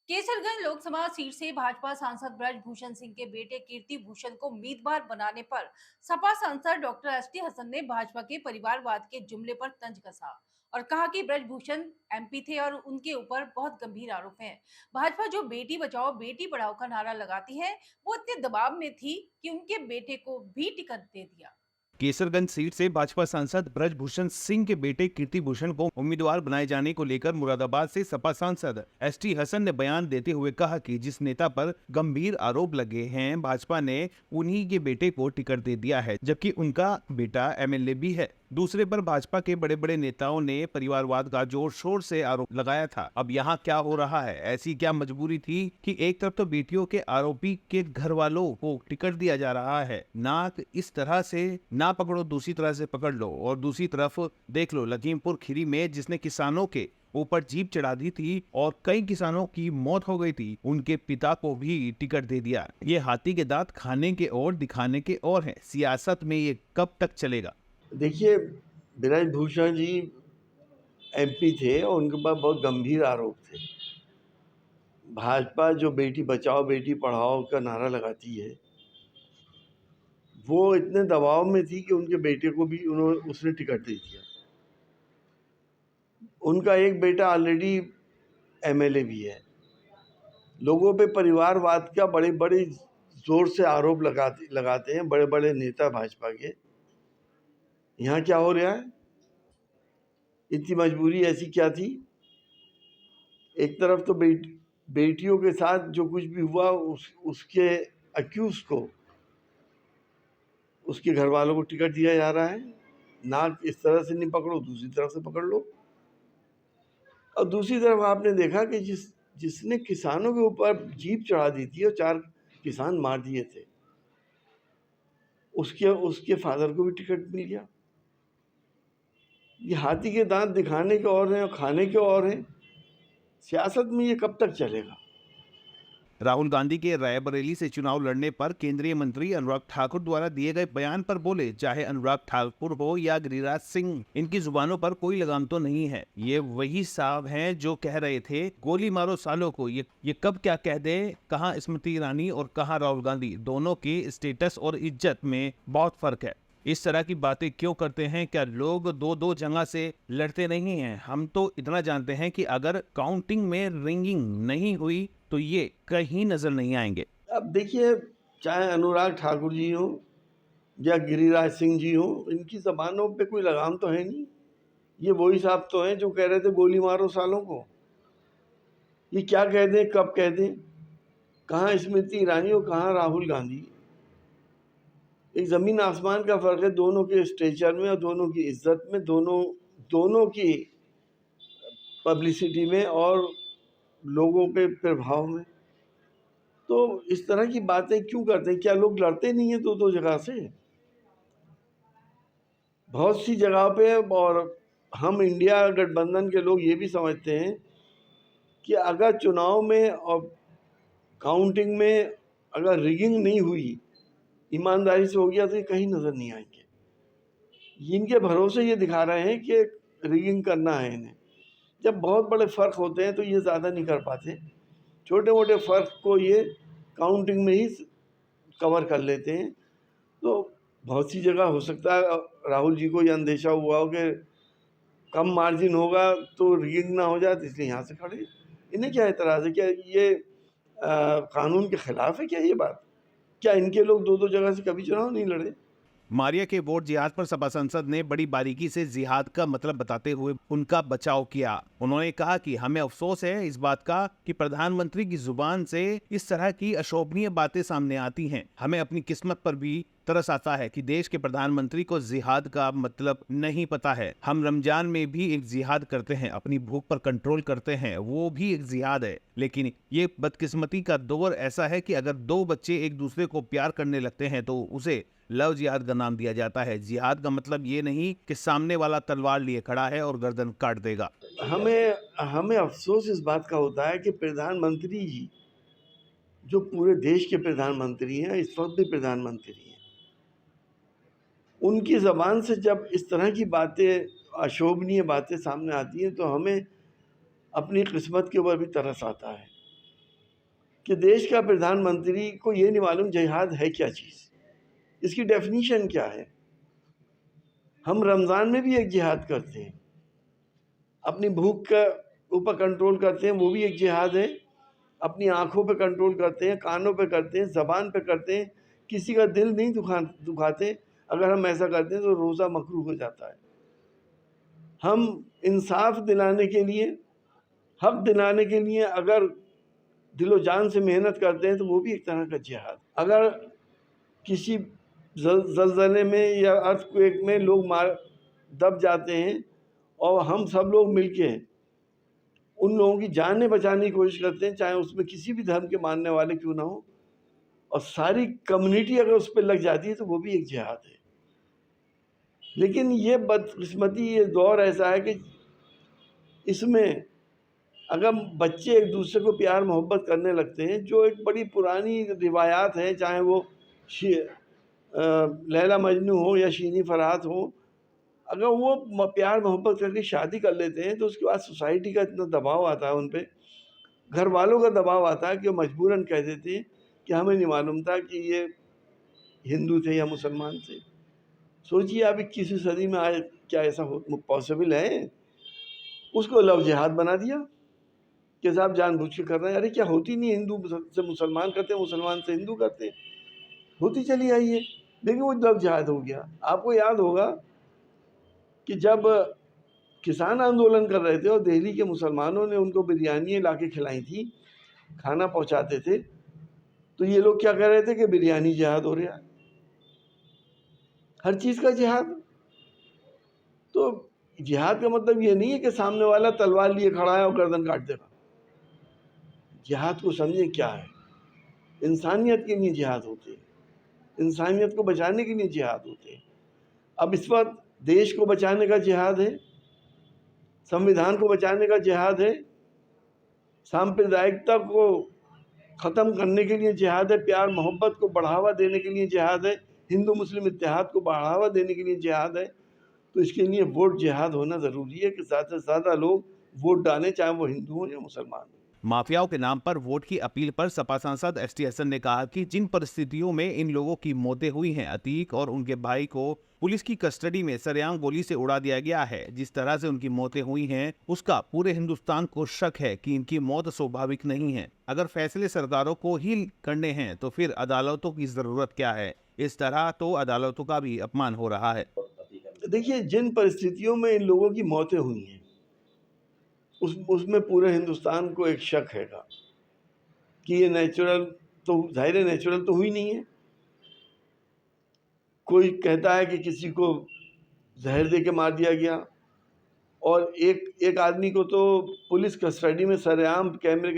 Kaiserganj Lok Sabha seat से भाजपा सांसद ब्रजभूषण सिंह के बेटे कीर्ति भूषण को उम्मीदवार बनाने पर सपा सांसद डॉक्टर एसटी हसन ने भाजपा के परिवारवाद के जुमले पर तंज कसा और कहा कि ब्रजभूषण एमपी थे और उनके ऊपर बहुत गंभीर आरोप हैं। भाजपा जो बेटी बचाओ बेटी पढ़ाओ का नारा लगाती है, वो इतने दबाव में थी कि उनके बेटे को भी टिकट दे दिया। केसरगंज सीट से भाजपा सांसद ब्रजभूषण सिंह के बेटे कीर्ति भूषण को उम्मीदवार बनाए जाने को लेकर मुरादाबाद से सपा सांसद एसटी हसन ने बयान देते हुए कहा कि जिस नेता पर गंभीर आरोप लगे हैं, भाजपा ने उन्हीं के बेटे को टिकट दे दिया है, जबकि उनका बेटा एमएलए भी है। दूसरे पर भाजपा के बड़े बड़े नेताओं ने परिवारवाद का जोर शोर से आरोप लगाया था। अब यहाँ क्या हो रहा है? ऐसी क्या मजबूरी थी कि एक तरफ तो बेटियों के आरोपी के घर वालों को टिकट दिया जा रहा है, नाक इस तरह से ना पकड़ो दूसरी तरह से पकड़ लो, और दूसरी तरफ देख लो लखीमपुर खीरी में जिसने किसानों के ऊपर जीप चढ़ा दी थी और कई किसानों की मौत हो गई थी, उनके पिता को भी टिकट दे दिया। ये हाथी के दांत खाने के और दिखाने के और हैं। सियासत में ये कब तक चलेगा? देखिए, ब्रजभूषण जी एमपी थे और उनके पास बहुत गंभीर आरोप थे। भाजपा जो बेटी बचाओ बेटी पढ़ाओ का नारा लगाती है, वो इतने दबाव में थी कि उनके बेटे को भी उसने टिकट दे दिया। उनका एक बेटा ऑलरेडी एमएलए भी है। लोगों पे परिवारवाद का बड़े बड़े जोर से आरोप लगाते हैं बड़े बड़े नेता भाजपा के। यहाँ क्या हो रहा है? इतनी मजबूरी ऐसी क्या थी? एक तरफ तो बेटियों के साथ जो कुछ भी हुआ उसके अक्यूज को, उसके घर वालों को टिकट दिया जा रहा है। नाक इस तरह से नहीं पकड़ो, दूसरी तरफ से पकड़ लो। और दूसरी तरफ आपने देखा कि जिसने किसानों के ऊपर जीप चढ़ा दी थी और 4 किसान मार दिए थे, उसके फादर को भी टिकट मिल गया। ये हाथी के दांत दिखाने के और हैं और खाने के और हैं। सियासत में ये कब तक चलेगा? राहुल गांधी के रायबरेली से चुनाव लड़ने पर केंद्रीय मंत्री अनुराग ठाकुर द्वारा दिए गए बयान पर बोले, चाहे अनुराग ठाकुर हो या गिरिराज सिंह, इनकी जुबानों पर कोई लगाम तो नहीं है। ये वही साहब हैं जो कह रहे थे गोली मारो सालों को। ये कब क्या कह दे, कहाँ स्मृति ईरानी और कहाँ राहुल गांधी। दोनों के स्टेटस और इज्जत में बहुत फर्क है। इस तरह की बातें क्यों करते हैं? क्या लोग दो दो जगह से लड़ते नहीं हैं? हम तो इतना जानते हैं कि अगर काउंटिंग में रिंगिंग नहीं हुई तो ये कहीं नजर नहीं आएंगे। अब देखिए, चाहे अनुराग ठाकुर जी हो या गिरिराज सिंह जी हो, इनकी जबानों पे कोई लगाम तो है नहीं। ये वही साहब तो हैं जो कह रहे थे गोली मारो सालों को। ये क्या कह दें, कब कह दें? कहाँ स्मृति ईरानी और कहाँ राहुल गांधी। एक ज़मीन आसमान का फ़र्क है दोनों के स्टेचर में और दोनों की इज्जत में, दोनों की पब्लिसिटी में और लोगों पे प्रभाव में। तो इस तरह की बातें क्यों करते हैं? क्या लोग लड़ते नहीं हैं दो दो जगह से? बहुत सी जगह पे। और हम इंडिया गठबंधन के लोग ये भी समझते हैं कि अगर चुनाव में और काउंटिंग में अगर रिगिंग नहीं हुई, ईमानदारी से हो गया, तो ये कहीं नज़र नहीं आएंगे। इनके भरोसे ये दिखा रहे हैं कि रिगिंग करना है इन्हें। जब बहुत बड़े फ़र्क होते हैं तो ये ज़्यादा नहीं कर पाते। छोटे मोटे फ़र्क को ये काउंटिंग में ही कवर कर लेते हैं। तो बहुत सी जगह हो सकता है राहुल जी को ये अंदेशा हुआ हो कि कम मार्जिन होगा तो रिगिंग ना हो जाए, तो इसलिए यहाँ से खड़े। इन्हें क्या एतराज़ है? क्या ये कानून के ख़िलाफ़ है क्या ये बात? क्या इनके लोग दो दो जगह से कभी चुनाव नहीं लड़े? मारिया के वोट जिहाद पर सपा सांसद ने बड़ी बारीकी से जिहाद का मतलब बताते हुए उनका बचाव किया। उन्होंने कहा कि हमें अफसोस है इस बात का कि प्रधानमंत्री की जुबान से इस तरह की अशोभनीय बातें सामने आती हैं। हमें अपनी किस्मत पर भी तरस आता है कि देश के प्रधानमंत्री को जिहाद का मतलब नहीं पता है। हम रमजान में भी एक जिहाद करते हैं, अपनी भूख पर कंट्रोल करते हैं, वो भी एक जिहाद है। लेकिन ये बदकिस्मती का दौर ऐसा है कि अगर दो बच्चे एक दूसरे को प्यार करने लगते हैं तो उसे लव जिहाद का नाम दिया जाता है। जिहाद का मतलब ये नहीं कि सामने वाला तलवार लिए खड़ा है और गर्दन काट देगा। हमें अफसोस इस बात का होता है कि प्रधानमंत्री जी, जो पूरे देश के प्रधानमंत्री हैं, इस वक्त भी प्रधानमंत्री हैं, उनकी ज़बान से जब इस तरह की बातें, अशोभनीय बातें सामने आती हैं, तो हमें अपनी किस्मत के ऊपर भी तरस आता है। कि देश का प्रधानमंत्री को ये नहीं मालूम जिहाद है क्या चीज़, इसकी डेफिनेशन क्या है। हम रमज़ान में भी एक जिहाद करते हैं, अपनी भूख का ऊपर कंट्रोल करते हैं, वो भी एक जिहाद है। अपनी आँखों पे कंट्रोल करते हैं, कानों पे करते हैं, ज़बान पे करते हैं, किसी का दिल नहीं दुखाते। अगर हम ऐसा करते हैं तो रोज़ा मकरूह हो जाता है। हम इंसाफ दिलाने के लिए, हक दिलाने के लिए अगर दिलो जान से मेहनत करते हैं तो वो भी एक तरह का जिहाद। अगर किसी ज़लज़ले में या अर्थक्वेक में लोग दब जाते हैं और हम सब लोग मिलके उन लोगों की जानें बचाने की कोशिश करते हैं, चाहे उसमें किसी भी धर्म के मानने वाले क्यों ना हो, और सारी कम्युनिटी अगर उस पे लग जाती है तो वो भी एक जिहाद है। लेकिन ये बदकिस्मती, ये दौर ऐसा है कि इसमें अगर बच्चे एक दूसरे को प्यार मोहब्बत करने लगते हैं, जो एक बड़ी पुरानी रिवायात है, चाहे वो लैला मजनू हो या शीनी फरहात हो, अगर वो प्यार मोहब्बत करके शादी कर लेते हैं तो उसके बाद सोसाइटी का इतना दबाव आता है उन पे, घर वालों का दबाव आता है कि वो मजबूरन कह देते हैं कि हमें नहीं मालूम था कि ये हिंदू थे या मुसलमान थे। सोचिए आप 21वीं सदी में आज क्या ऐसा पॉसिबल है? उसको लव जिहाद बना दिया कि साहब जानबूझ के कर रहे हैं। अरे क्या होती नहीं, हिंदू से मुसलमान करते हैं, मुसलमान से हिंदू करते हैं, होती चली आई है, लेकिन वो लव जिहाद हो गया। आपको याद होगा कि जब किसान आंदोलन कर रहे थे और दिल्ली के मुसलमानों ने उनको बिरयानी ला के खिलाई थी, खाना पहुंचाते थे, तो ये लोग क्या कह रहे थे कि बिरयानी जिहाद हो रहा है, हर चीज़ का जिहाद। तो जिहाद का मतलब ये नहीं है कि सामने वाला तलवार लिए खड़ा है और गर्दन काट देगा। जिहाद को समझें क्या है। इंसानियत के लिए जिहाद होते हैं, इंसानियत को बचाने के लिए जिहाद होते हैं। अब इस वक्त देश को बचाने का जिहाद है, संविधान को बचाने का जिहाद है, सांप्रदायिकता को ख़त्म करने के लिए जिहाद है, प्यार मोहब्बत को बढ़ावा देने के लिए जिहाद है, हिंदू मुस्लिम इत्तेहाद को बढ़ावा देने के लिए जिहाद है। तो इसके लिए वोट जिहाद होना ज़रूरी है कि ज़्यादा से ज़्यादा लोग वोट डालें, चाहे वो हिंदू हो या मुसलमान हो। माफियाओं के नाम पर वोट की अपील पर सपा सांसद एसटी हसन ने कहा कि जिन परिस्थितियों में इन लोगों की मौतें हुई हैं, अतीक और उनके भाई को पुलिस की कस्टडी में सरेआम गोली से उड़ा दिया गया है, जिस तरह से उनकी मौतें हुई हैं, उसका पूरे हिंदुस्तान को शक है कि इनकी मौत स्वाभाविक नहीं है। अगर फैसले सरकारों को ही करने हैं तो फिर अदालतों की जरूरत क्या है? इस तरह तो अदालतों का भी अपमान हो रहा है। देखिए, जिन परिस्थितियों में इन लोगों की मौतें हुई हैं उसमें पूरे हिंदुस्तान को एक शक हैगा कि ये नेचुरल, तो जाहिर है नेचुरल तो हुई नहीं है। कोई कहता है कि किसी को जहर दे के मार दिया गया, और एक आदमी को तो पुलिस कस्टडी में सरेआम कैमरे के